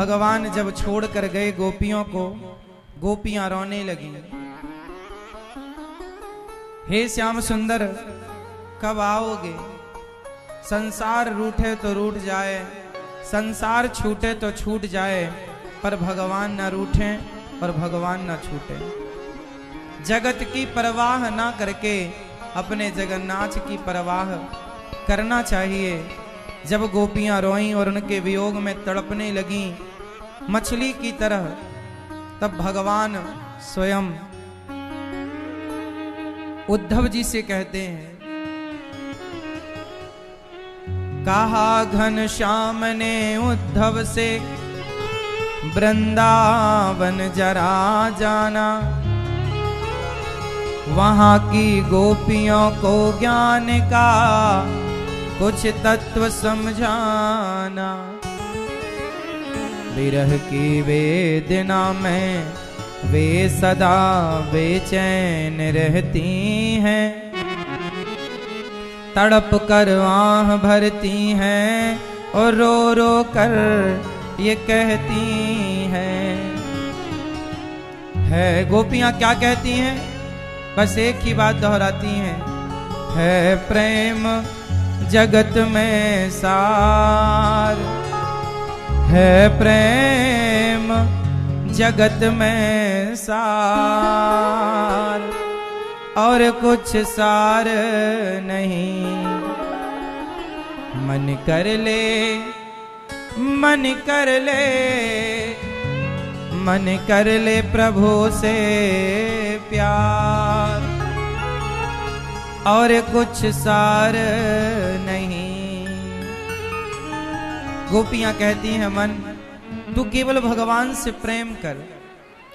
भगवान जब छोड़ कर गए गोपियों को, गोपियां रोने लगी। हे श्याम सुंदर कब आओगे? संसार रूठे तो रूठ जाए, संसार छूटे तो छूट जाए, पर भगवान न रूठे और भगवान न छूटे। जगत की परवाह ना करके अपने जगन्नाथ की परवाह करना चाहिए। जब गोपियां रोईं और उनके वियोग में तड़पने लगीं मछली की तरह, तब भगवान स्वयं उद्धव जी से कहते हैं, कहा घनश्याम ने उद्धव से वृंदावन जरा जाना, वहां की गोपियों को ज्ञान का कुछ तत्व समझाना। विरह की वेदना में वे सदा बेचैन रहती हैं, तड़प कर आह भरती हैं और रो रो कर ये कहती हैं। है गोपियां क्या कहती हैं? बस एक ही बात दोहराती हैं, है प्रेम जगत में सार, है प्रेम जगत में सार, और कुछ सार नहीं। मन कर ले, मन कर ले, मन कर ले प्रभु से प्यार, और कुछ सार नहीं। गोपियां कहती हैं, मन तू केवल भगवान से प्रेम कर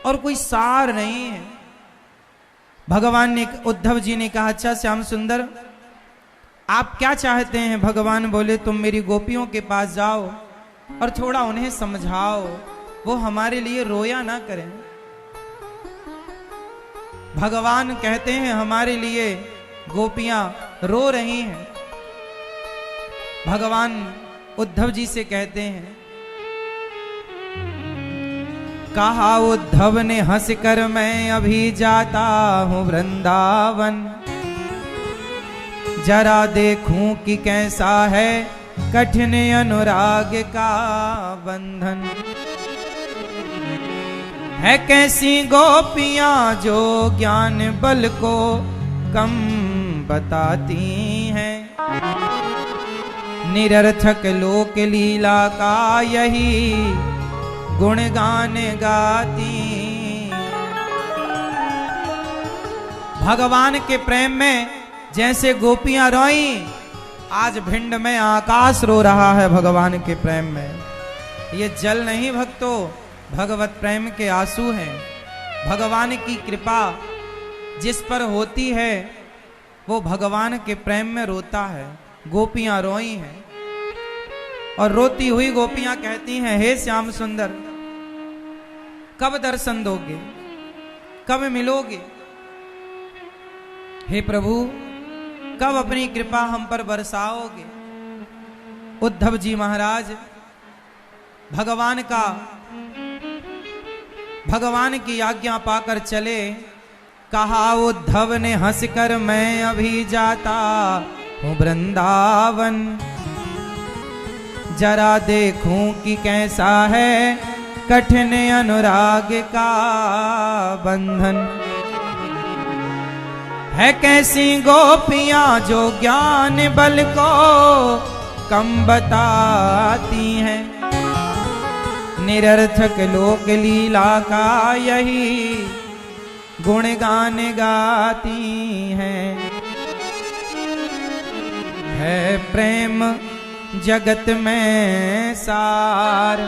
और कोई सार नहीं है। भगवान ने, उद्धव जी ने कहा, अच्छा श्याम सुंदर आप क्या चाहते हैं? भगवान बोले, तुम मेरी गोपियों के पास जाओ और थोड़ा उन्हें समझाओ, वो हमारे लिए रोया ना करें। भगवान कहते हैं, हमारे लिए गोपियां रो रही हैं। भगवान उद्धव जी से कहते हैं, कहा उद्धव ने हंसकर, मैं अभी जाता हूं वृंदावन, जरा देखूं कि कैसा है कठिन अनुराग का बंधन। है कैसी गोपियां जो ज्ञान बल को कम बताती हैं, निरर्थक लोक लीला का यही गुणगान गाती। भगवान के प्रेम में जैसे गोपियां रोई, आज भिंड में आकाश रो रहा है भगवान के प्रेम में। ये जल नहीं भक्तों, भगवत प्रेम के आंसू हैं। भगवान की कृपा जिस पर होती है वो भगवान के प्रेम में रोता है। गोपियां रोई हैं और रोती हुई गोपियां कहती हैं, हे श्याम सुंदर कब दर्शन दोगे, कब मिलोगे? हे प्रभु कब अपनी कृपा हम पर बरसाओगे? उद्धव जी महाराज भगवान की आज्ञा पाकर चले। कहा उद्धव ने हंसकर, मैं अभी जाता हूं वृंदावन, जरा देखूं कि कैसा है कठिन अनुराग का बंधन। है कैसी गोपियां जो ज्ञान बल को कम बताती हैं, निरर्थक लोक लीला का यही गुणगान गाती हैं। है प्रेम जगत में सार,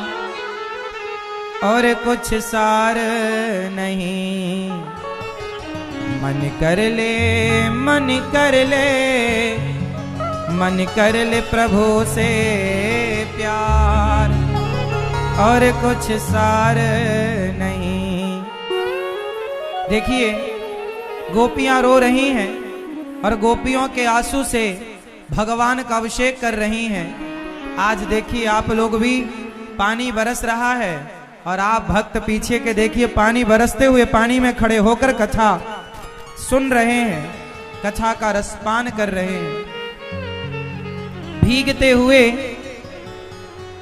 और कुछ सार नहीं। मन कर ले, मन कर ले, मन कर ले प्रभु से प्यार, और कुछ सार नहीं। देखिए गोपियां रो रही हैं और गोपियों के आंसू से भगवान का अभिषेक कर रही हैं। आज देखिए आप लोग भी पानी बरस रहा है और आप भक्त पीछे के देखिए पानी बरसते हुए पानी में खड़े होकर कथा सुन रहे हैं, कथा का रसपान कर रहे हैं। भीगते हुए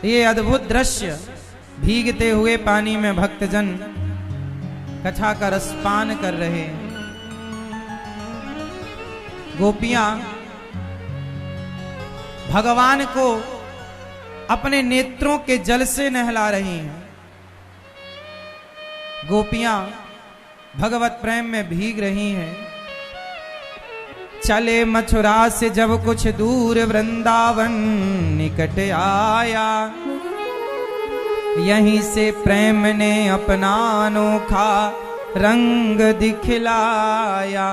ये अद्भुत दृश्य, भीगते हुए पानी में भक्तजन कथा का रसपान कर रहे हैं। गोपियां भगवान को अपने नेत्रों के जल से नहला रही हैं। गोपियां भगवत प्रेम में भीग रही हैं। चले मथुरा से जब कुछ दूर वृंदावन निकट आया, यहीं से प्रेम ने अपना अनोखा रंग दिखलाया।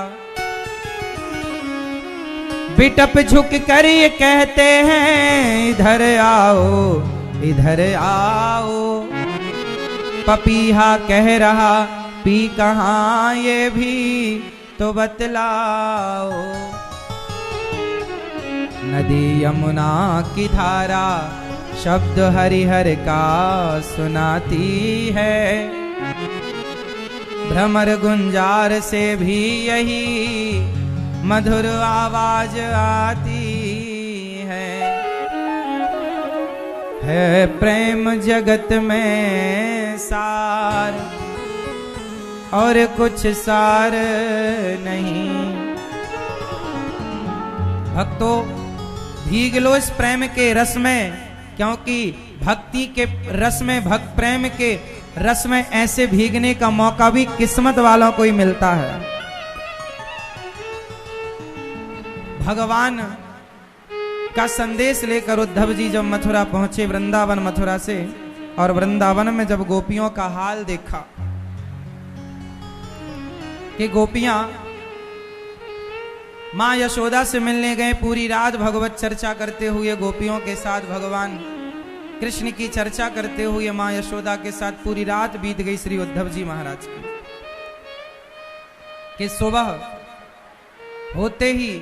बिटप झुक कर ये कहते हैं इधर आओ इधर आओ। पपीहा कह रहा पी कहाँ ये भी तो बतलाओ। नदी यमुना की धारा शब्द हरिहर का सुनाती है। भ्रमर गुंजार से भी यही मधुर आवाज आती है प्रेम जगत में सार और कुछ सार नहीं। भक्तों भीग लो इस प्रेम के रस में, क्योंकि भक्ति के रस में, भक्त प्रेम के रस में ऐसे भीगने का मौका भी किस्मत वालों को ही मिलता है। भगवान का संदेश लेकर उद्धव जी जब मथुरा पहुंचे, वृंदावन मथुरा से, और वृंदावन में जब गोपियों का हाल देखा कि गोपियां मां यशोदा से मिलने गए, पूरी रात भगवत चर्चा करते हुए गोपियों के साथ, भगवान कृष्ण की चर्चा करते हुए मां यशोदा के साथ पूरी रात बीत गई श्री उद्धव जी महाराज की। कि सुबह होते ही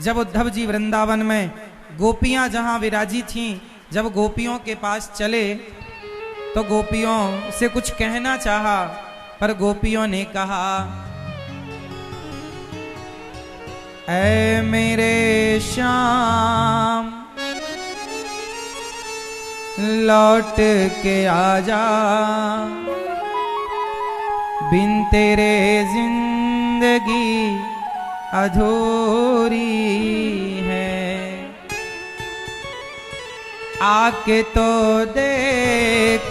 जब उद्धव जी वृंदावन में गोपियां जहां विराजी थीं, जब गोपियों के पास चले तो गोपियों से कुछ कहना चाहा, पर गोपियों ने कहा ऐ मेरे श्याम लौट के आजा, बिन तेरे जिंदगी अधूरी है। आके तो देख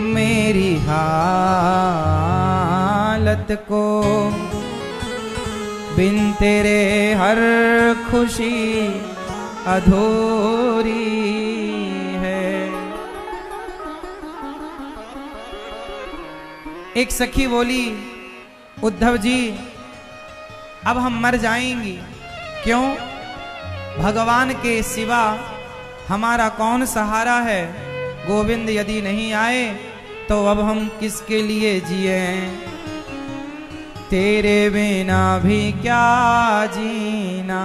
मेरी हालत को, बिन तेरे हर खुशी अधूरी है। एक सखी बोली उद्धव जी अब हम मर जाएंगी, क्यों? भगवान के सिवा हमारा कौन सहारा है? गोविंद यदि नहीं आए तो अब हम किसके लिए जिए? तेरे बिना भी क्या जीना।